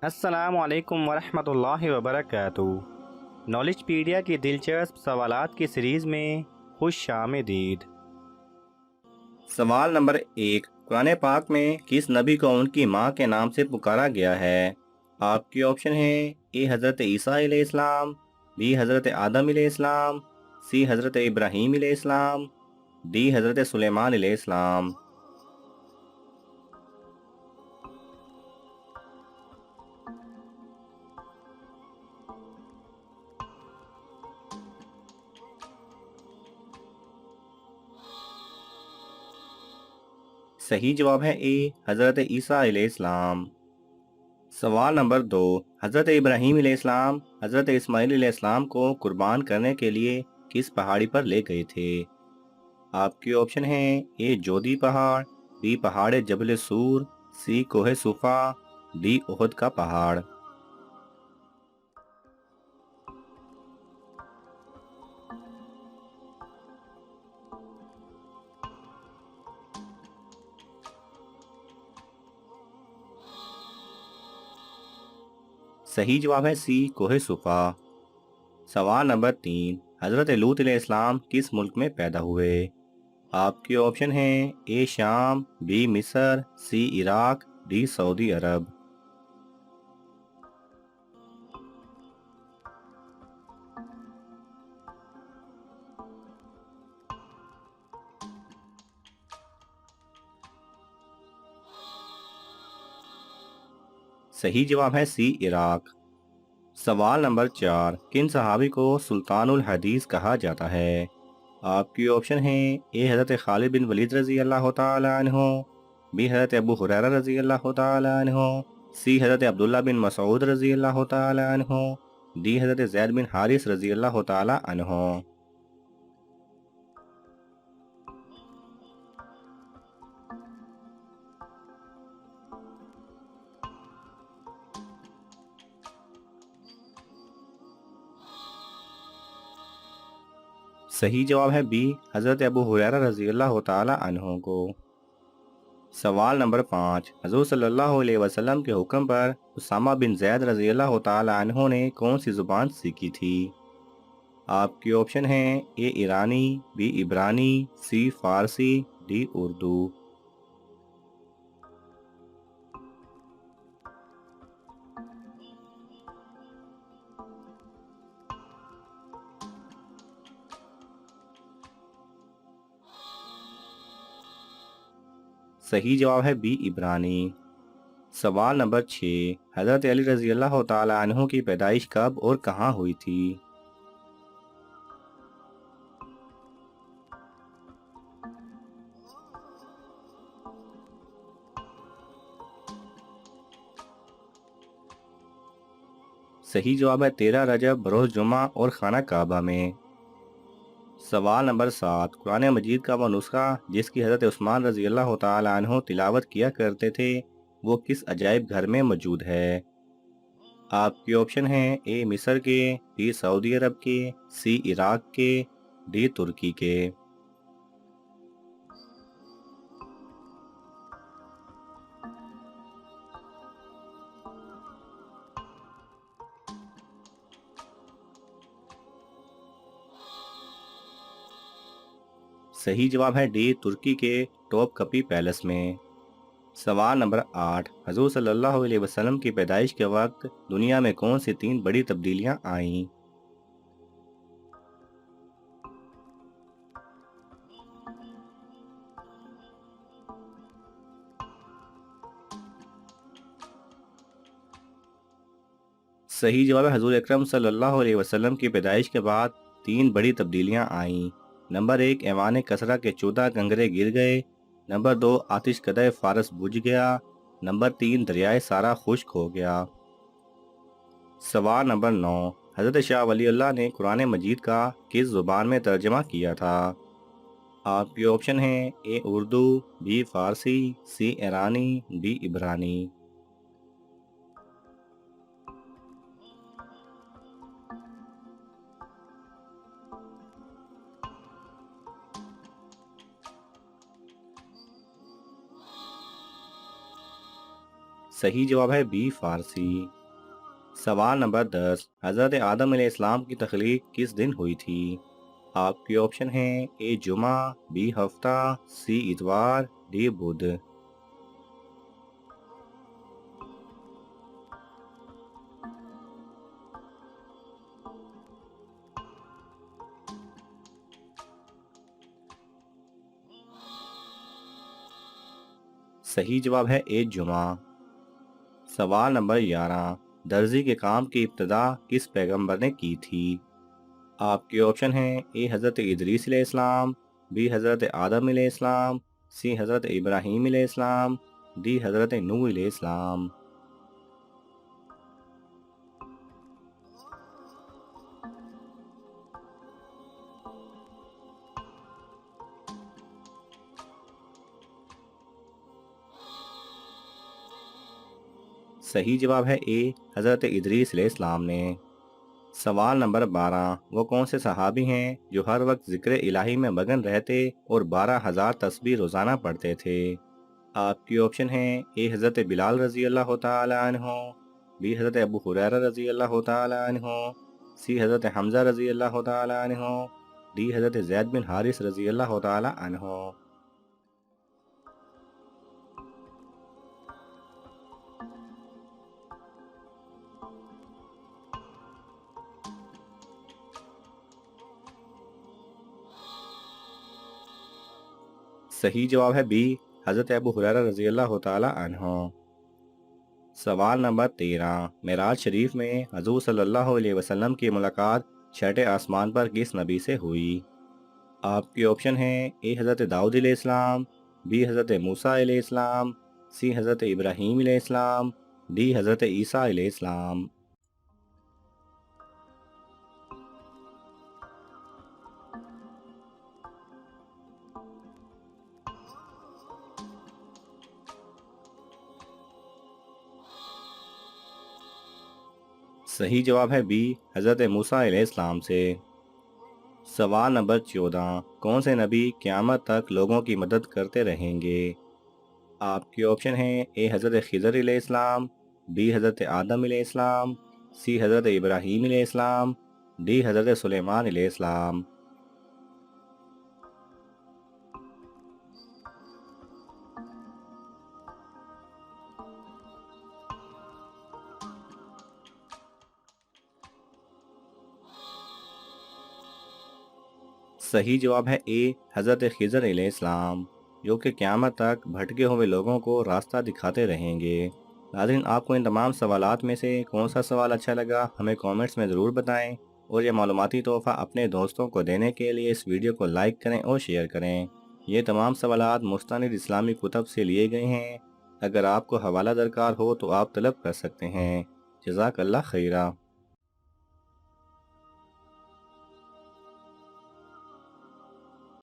السلام علیکم ورحمۃ اللہ وبرکاتہ۔ نالج پیڈیا کی دلچسپ سوالات کی سیریز میں خوش آمدید۔ سوال نمبر 1، قرآن پاک میں کس نبی کو ان کی ماں کے نام سے پکارا گیا ہے؟ آپ کے آپشن ہیں: اے حضرت عیسیٰ علیہ السلام، بی حضرت آدم علیہ السلام، سی حضرت ابراہیم علیہ السلام، ڈی حضرت سلیمان علیہ السلام۔ صحیح جواب ہے اے حضرت عیسیٰ علیہ السلام۔ سوال نمبر 2، حضرت ابراہیم علیہ السلام حضرت اسماعیل علیہ السلام کو قربان کرنے کے لیے کس پہاڑی پر لے گئے تھے؟ آپ کے آپشن ہیں: اے جودی پہاڑ، بی پہاڑ جبل سور، سی کوہ صفا، ڈی احد کا پہاڑ۔ صحیح جواب ہے سی کوہ صفا۔ سوال نمبر 3، حضرت لوط علیہ السلام کس ملک میں پیدا ہوئے؟ آپ کے آپشن ہیں: اے شام، بی مصر، سی عراق، ڈی سعودی عرب۔ صحیح جواب ہے سی عراق۔ سوال نمبر 4، کن صحابی کو سلطان الحدیث کہا جاتا ہے؟ آپ کی آپشن ہیں: اے حضرت خالد بن ولید رضی اللہ تعالی عنہ، بی حضرت ابو ہریرہ رضی اللہ تعالی عنہ، سی حضرت عبداللہ بن مسعود رضی اللہ تعالی عنہ، ڈی حضرت زید بن حارث رضی اللہ تعالی عنہ۔ صحیح جواب ہے بی حضرت ابو ہریرہ رضی اللہ تعالی عنہ کو۔ سوال نمبر 5، حضور صلی اللہ علیہ وسلم کے حکم پر اسامہ بن زید رضی اللہ تعالی عنہ نے کون سی زبان سیکھی تھی؟ آپ کی آپشن ہیں: اے ایرانی، بی عبرانی، سی فارسی، ڈی اردو۔ صحیح جواب ہے بی عبرانی۔ سوال نمبر 6، حضرت علی رضی اللہ تعالی عنہ کی پیدائش کب اور کہاں ہوئی تھی؟ صحیح جواب ہے 13 رجب بروز جمعہ اور خانہ کعبہ میں۔ سوال نمبر 7، قرآن مجید کا وہ نسخہ جس کی حضرت عثمان رضی اللہ تعالی عنہ تلاوت کیا کرتے تھے وہ کس عجائب گھر میں موجود ہے؟ آپ کے آپشن ہیں: اے مصر کے، بی سعودی عرب کے، سی عراق کے، ڈی ترکی کے۔ صحیح جواب ہے ڈی ترکی کے ٹوپ کپی پیلس میں۔ سوال نمبر 8، حضور صلی اللہ علیہ وسلم کی پیدائش کے وقت دنیا میں کون سی 3 بڑی تبدیلیاں آئیں؟ صحیح جواب ہے حضور اکرم صلی اللہ علیہ وسلم کی پیدائش کے بعد 3 بڑی تبدیلیاں آئیں۔ نمبر 1، ایوان کسریٰ کے 14 کنگرے گر گئے۔ نمبر 2، آتش کدہ فارس بجھ گیا۔ نمبر 3، دریائے سارا خشک ہو گیا۔ سوال نمبر 9، حضرت شاہ ولی اللہ نے قرآن مجید کا کس زبان میں ترجمہ کیا تھا؟ آپ کے آپشن ہیں: اے اردو، بی فارسی، سی ایرانی، ڈی عبرانی۔ صحیح جواب ہے بی فارسی۔ سوال نمبر 10، حضرت آدم علیہ السلام کی تخلیق کس دن ہوئی تھی؟ آپ کے آپشن ہیں اے جمعہ، بی ہفتہ، سی اتوار، ڈی بدھ۔ صحیح جواب ہے اے جمعہ۔ سوال نمبر 11، درزی کے کام کی ابتدا کس پیغمبر نے کی تھی؟ آپ کے آپشن ہیں اے حضرت ادریس علیہ السلام، بی حضرت آدم علیہ السلام، سی حضرت ابراہیم علیہ السلام، ڈی حضرت نوح علیہ السلام۔ صحیح جواب ہے اے حضرت ادریس علیہ السلام نے۔ سوال نمبر 12، وہ کون سے صحابی ہیں جو ہر وقت ذکر الہی میں مگن رہتے اور 12,000 تسبیح روزانہ پڑھتے تھے؟ آپ کی آپشن ہیں اے حضرت بلال رضی اللہ تعالی عنہ، بی حضرت ابو ہریرہ رضی اللہ تعالی عنہ، سی حضرت حمزہ رضی اللہ تعالی عنہ، ڈی حضرت زید بن حارث رضی اللہ تعالی عنہ۔ صحیح جواب ہے بی حضرت ابو ہریرہ رضی اللہ تعالی عنہ۔ سوال نمبر 13، معراج شریف میں حضور صلی اللہ علیہ وسلم کی ملاقات چھٹے آسمان پر کس نبی سے ہوئی؟ آپ کے آپشن ہیں اے حضرت داؤد علیہ السلام، بی حضرت موسیٰ علیہ السلام، سی حضرت ابراہیم علیہ السلام، ڈی حضرت عیسیٰ علیہ السلام۔ صحیح جواب ہے بی حضرت موسیٰ علیہ السلام سے۔ سوال نمبر 14، کون سے نبی قیامت تک لوگوں کی مدد کرتے رہیں گے؟ آپ کے آپشن ہیں اے حضرت خضر علیہ السلام، بی حضرت آدم علیہ السلام، سی حضرت ابراہیم علیہ السلام، ڈی حضرت سلیمان علیہ السلام۔ صحیح جواب ہے اے حضرت خضر علیہ السلام، جو کہ قیامت تک بھٹکے ہوئے لوگوں کو راستہ دکھاتے رہیں گے۔ ناظرین، آپ کو ان تمام سوالات میں سے کون سا سوال اچھا لگا ہمیں کامنٹس میں ضرور بتائیں، اور یہ معلوماتی تحفہ اپنے دوستوں کو دینے کے لیے اس ویڈیو کو لائک کریں اور شیئر کریں۔ یہ تمام سوالات مستند اسلامی کتب سے لیے گئے ہیں۔ اگر آپ کو حوالہ درکار ہو تو آپ طلب کر سکتے ہیں۔ جزاک اللہ خیرہ۔